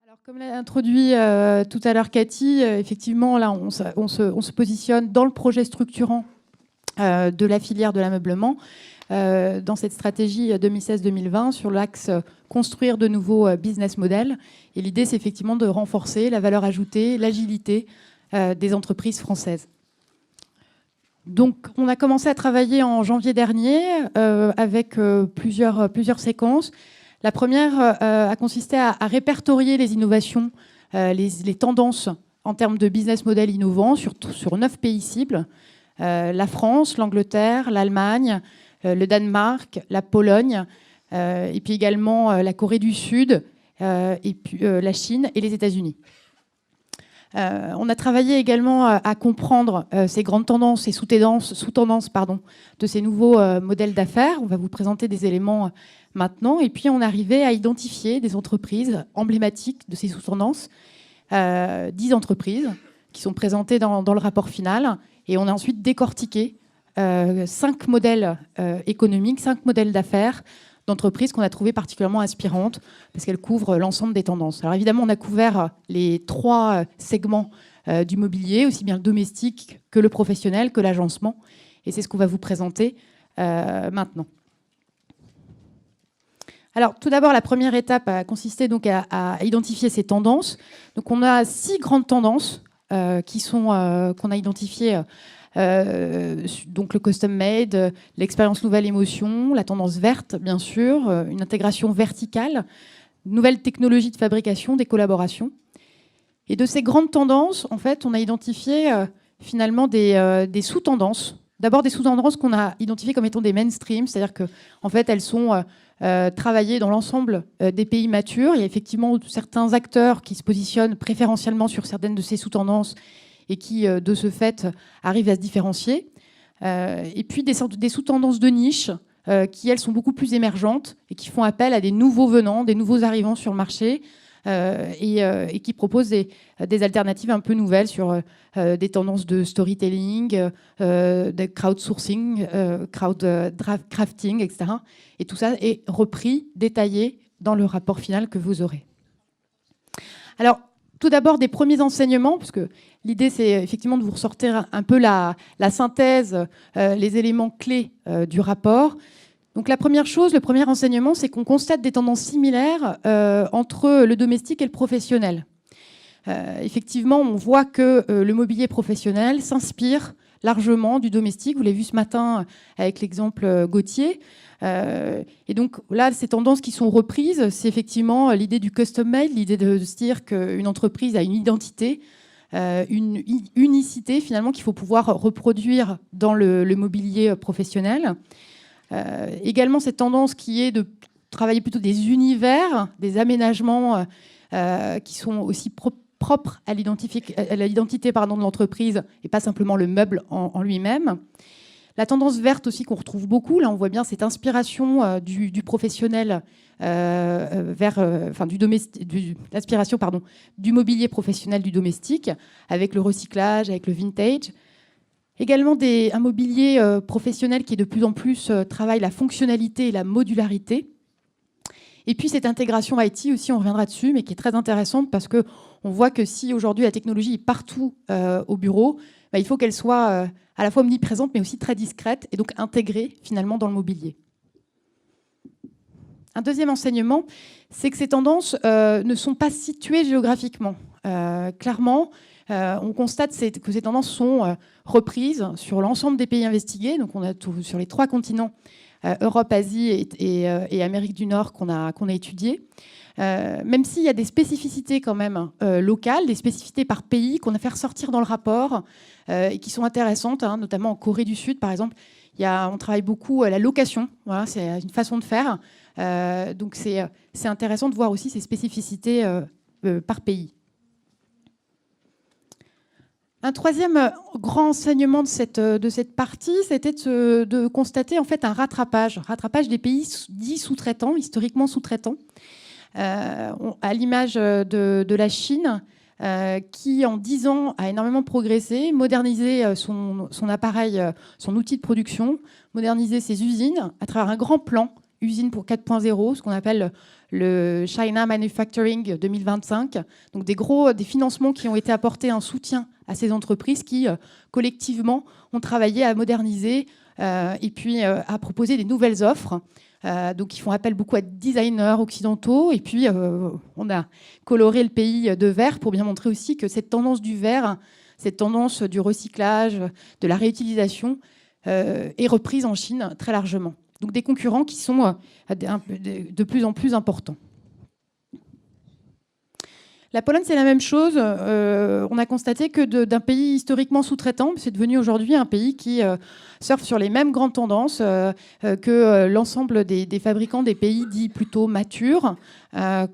Alors, comme l'a introduit tout à l'heure Cathy, effectivement, là, on se positionne dans le projet structurant de la filière de l'ameublement, dans cette stratégie 2016-2020 sur l'axe construire de nouveaux business models. Et l'idée, c'est effectivement de renforcer la valeur ajoutée, l'agilité des entreprises françaises. Donc, on a commencé à travailler en janvier dernier avec plusieurs séquences. La première a consisté à répertorier les innovations, les tendances en termes de business model innovants sur 9 pays cibles. La France, l'Angleterre, l'Allemagne, le Danemark, la Pologne, et puis également la Corée du Sud, et puis la Chine et les États-Unis. On a travaillé également à comprendre ces grandes tendances, ces sous-tendances de ces nouveaux modèles d'affaires. On va vous présenter des éléments maintenant. Et puis, on arrivait à identifier des entreprises emblématiques de ces sous-tendances, 10 entreprises qui sont présentées dans le rapport final. Et on a ensuite décortiqué 5 modèles économiques, 5 modèles d'affaires d'entreprises qu'on a trouvées particulièrement inspirantes parce qu'elles couvrent l'ensemble des tendances. Alors évidemment, on a couvert les 3 segments du mobilier, aussi bien le domestique que le professionnel, que l'agencement. Et c'est ce qu'on va vous présenter maintenant. Alors, tout d'abord, la première étape a consisté donc à identifier ces tendances. Donc, on a 6 grandes tendances qu'on a identifiées. Donc le custom made, l'expérience nouvelle émotion, la tendance verte, bien sûr, une intégration verticale, nouvelles technologies de fabrication, des collaborations. Et de ces grandes tendances, en fait, on a identifié finalement des sous-tendances. D'abord des sous-tendances qu'on a identifiées comme étant des mainstream, c'est-à-dire que en fait, elles sont travaillées dans l'ensemble des pays matures. Il y a effectivement certains acteurs qui se positionnent préférentiellement sur certaines de ces sous-tendances et qui, de ce fait, arrivent à se différencier. Et puis des sous-tendances de niche qui, elles, sont beaucoup plus émergentes et qui font appel à des nouveaux venants, des nouveaux arrivants sur le marché et qui proposent des alternatives un peu nouvelles sur des tendances de storytelling, de crowdsourcing, crowdcrafting, etc. Et tout ça est repris, détaillé dans le rapport final que vous aurez. Alors, tout d'abord, des premiers enseignements, parce que l'idée, c'est effectivement de vous ressortir un peu la synthèse, les éléments clés du rapport. Donc la première chose, le premier enseignement, c'est qu'on constate des tendances similaires entre le domestique et le professionnel. Effectivement, on voit que le mobilier professionnel s'inspire largement du domestique. Vous l'avez vu ce matin avec l'exemple Gauthier. Et donc là, ces tendances qui sont reprises, c'est effectivement l'idée du custom made, l'idée de se dire qu'une entreprise a une identité, une unicité finalement qu'il faut pouvoir reproduire dans le mobilier professionnel. Également cette tendance qui est de travailler plutôt des univers, des aménagements qui sont aussi propres à l'identité de l'entreprise et pas simplement le meuble en lui-même. La tendance verte aussi qu'on retrouve beaucoup, là on voit bien cette inspiration du professionnel l'inspiration du mobilier professionnel du domestique, avec le recyclage, avec le vintage. Également un mobilier professionnel qui de plus en plus travaille la fonctionnalité et la modularité. Et puis cette intégration IT aussi, on reviendra dessus, mais qui est très intéressante parce qu'on voit que si aujourd'hui la technologie est partout au bureau, il faut qu'elle soit à la fois omniprésente mais aussi très discrète et donc intégrée finalement dans le mobilier. Un deuxième enseignement, c'est que ces tendances ne sont pas situées géographiquement. Clairement, on constate que ces tendances sont reprises sur l'ensemble des pays investigués. Donc on a sur les 3 continents, Europe, Asie et Amérique du Nord qu'on a étudiés. Même s'il y a des spécificités quand même locales, des spécificités par pays qu'on a fait ressortir dans le rapport et qui sont intéressantes, notamment en Corée du Sud par exemple. On travaille beaucoup à la location, voilà, c'est une façon de faire. Donc c'est intéressant de voir aussi ces spécificités par pays. Un troisième grand enseignement de cette partie, c'était de constater en fait un rattrapage des pays dits sous-traitants, historiquement sous-traitants, à l'image de la Chine, qui en 10 ans a énormément progressé, modernisé son appareil, son outil de production, modernisé ses usines à travers un grand plan usine pour 4.0, ce qu'on appelle le China Manufacturing 2025. Donc des financements qui ont été apportés en soutien à ces entreprises qui, collectivement, ont travaillé à moderniser et puis à proposer des nouvelles offres. Donc ils font appel beaucoup à des designers occidentaux. Et puis on a coloré le pays de vert pour bien montrer aussi que cette tendance du vert, cette tendance du recyclage, de la réutilisation est reprise en Chine très largement. Donc des concurrents qui sont de plus en plus importants. La Pologne, c'est la même chose. On a constaté que d'un pays historiquement sous-traitant, c'est devenu aujourd'hui un pays qui surfe sur les mêmes grandes tendances que l'ensemble des fabricants des pays dits plutôt matures,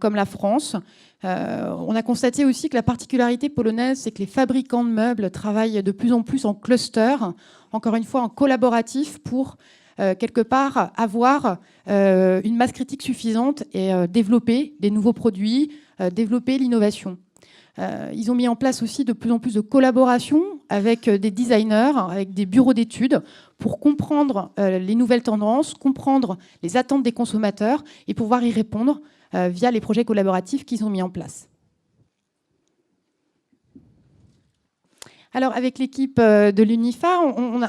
comme la France. On a constaté aussi que la particularité polonaise, c'est que les fabricants de meubles travaillent de plus en plus en cluster, encore une fois en collaboratif pour quelque part avoir une masse critique suffisante et développer des nouveaux produits, développer l'innovation. Ils ont mis en place aussi de plus en plus de collaboration avec des designers, avec des bureaux d'études pour comprendre les nouvelles tendances, comprendre les attentes des consommateurs et pouvoir y répondre via les projets collaboratifs qu'ils ont mis en place. Alors, avec l'équipe de l'UNIFA,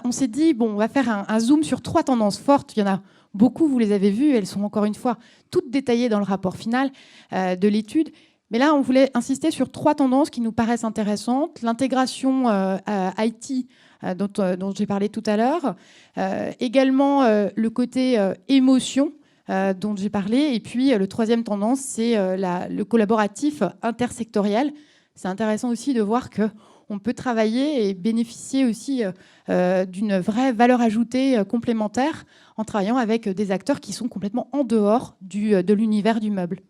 on s'est dit, bon, on va faire un zoom sur 3 tendances fortes. Il y en a beaucoup, vous les avez vues, elles sont encore une fois toutes détaillées dans le rapport final de l'étude. Mais là, on voulait insister sur 3 tendances qui nous paraissent intéressantes. L'intégration IT dont j'ai parlé tout à l'heure. Également, le côté émotion dont j'ai parlé. Et puis, le 3e tendance, c'est le collaboratif intersectoriel. C'est intéressant aussi de voir qu'on peut travailler et bénéficier aussi d'une vraie valeur ajoutée complémentaire en travaillant avec des acteurs qui sont complètement en dehors de l'univers du meuble.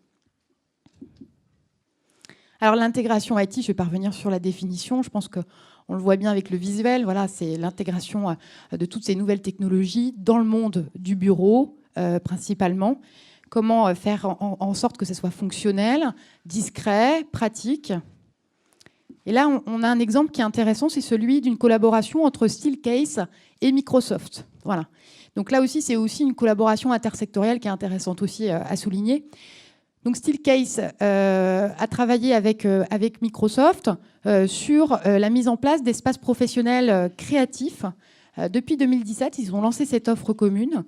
Alors l'intégration IT, je ne vais pas revenir sur la définition, je pense qu'on le voit bien avec le visuel, voilà, c'est l'intégration de toutes ces nouvelles technologies dans le monde du bureau, principalement. Comment faire en sorte que ce soit fonctionnel, discret, pratique. Et là, on a un exemple qui est intéressant, c'est celui d'une collaboration entre Steelcase et Microsoft. Voilà. Donc là aussi, c'est aussi une collaboration intersectorielle qui est intéressante aussi à souligner. Donc Steelcase a travaillé avec Microsoft sur la mise en place d'espaces professionnels créatifs. Depuis 2017, ils ont lancé cette offre commune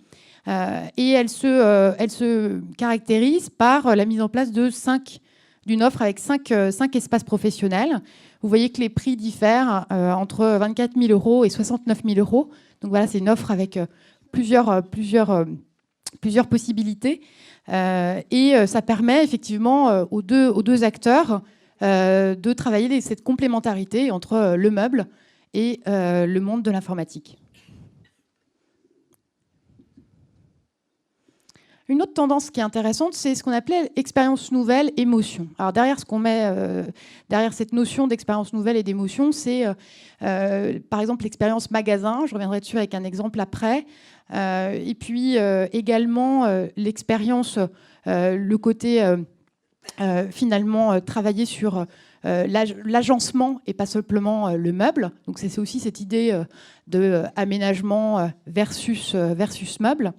et elle se caractérise par la mise en place d'une offre avec 5 espaces professionnels. Vous voyez que les prix diffèrent entre 24 000 € et 69 000 €. Donc voilà, c'est une offre avec plusieurs possibilités. Et ça permet effectivement aux deux acteurs de travailler cette complémentarité entre le meuble et le monde de l'informatique. Une autre tendance qui est intéressante, c'est ce qu'on appelait expérience nouvelle, émotion. Alors derrière ce qu'on met, derrière cette notion d'expérience nouvelle et d'émotion, c'est par exemple l'expérience magasin. Je reviendrai dessus avec un exemple après. Et puis également l'expérience, le côté finalement travailler sur l'agencement et pas simplement le meuble. Donc c'est aussi cette idée de aménagement versus meuble.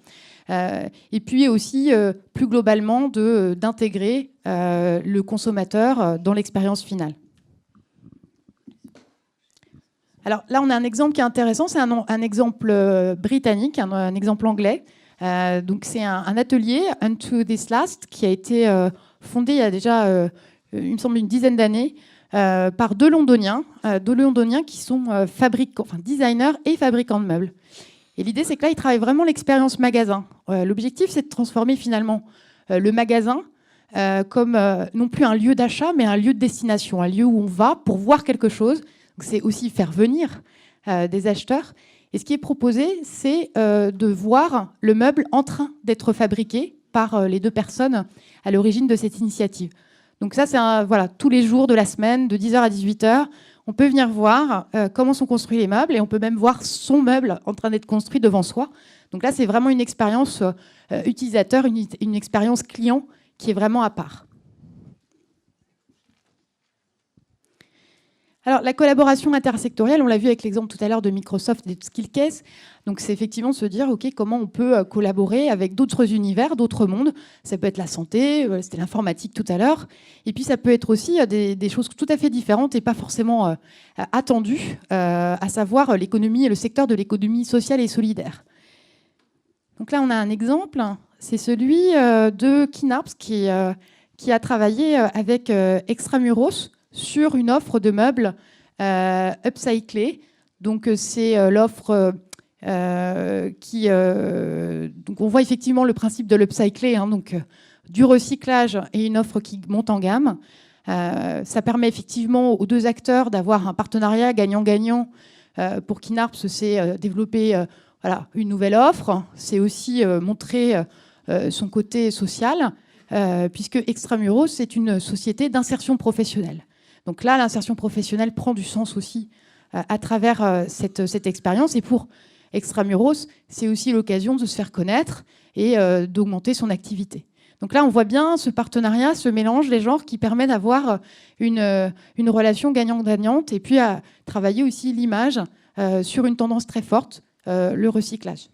Et puis aussi, plus globalement, d'intégrer le consommateur dans l'expérience finale. Alors là, on a un exemple qui est intéressant, c'est un exemple britannique, un exemple anglais. Donc c'est un atelier, Unto This Last, qui a été fondé il y a déjà, il me semble, une dizaine d'années, par deux Londoniens qui sont designers et fabricants de meubles. Et l'idée, c'est que là, ils travaillent vraiment l'expérience magasin. L'objectif, c'est de transformer finalement le magasin comme non plus un lieu d'achat, mais un lieu de destination, un lieu où on va pour voir quelque chose. C'est aussi faire venir des acheteurs. Et ce qui est proposé, c'est de voir le meuble en train d'être fabriqué par les deux personnes à l'origine de cette initiative. Donc ça, c'est voilà, tous les jours de la semaine, de 10h à 18h. On peut venir voir comment sont construits les meubles et on peut même voir son meuble en train d'être construit devant soi. Donc là, c'est vraiment une expérience utilisateur, une expérience client qui est vraiment à part. Alors, la collaboration intersectorielle, on l'a vu avec l'exemple tout à l'heure de Microsoft et de Skillcase. Donc, c'est effectivement se dire, OK, comment on peut collaborer avec d'autres univers, d'autres mondes. Ça peut être la santé, c'était l'informatique tout à l'heure. Et puis, ça peut être aussi des choses tout à fait différentes et pas forcément attendues, à savoir l'économie et le secteur de l'économie sociale et solidaire. Donc là, on a un exemple. C'est celui de Kinarps qui a travaillé avec Extramuros sur une offre de meubles upcyclés. Donc c'est l'offre donc on voit effectivement le principe de l'upcyclé, hein, donc du recyclage et une offre qui monte en gamme. Ça permet effectivement aux deux acteurs d'avoir un partenariat gagnant-gagnant. Pour Kinarps, c'est développer voilà, une nouvelle offre. C'est aussi montrer son côté social, puisque Extramuros, c'est une société d'insertion professionnelle. Donc là, l'insertion professionnelle prend du sens aussi à travers cette expérience. Et pour Extramuros, c'est aussi l'occasion de se faire connaître et d'augmenter son activité. Donc là, on voit bien ce partenariat, ce mélange des genres qui permet d'avoir une relation gagnant-gagnante et puis à travailler aussi l'image sur une tendance très forte, le recyclage.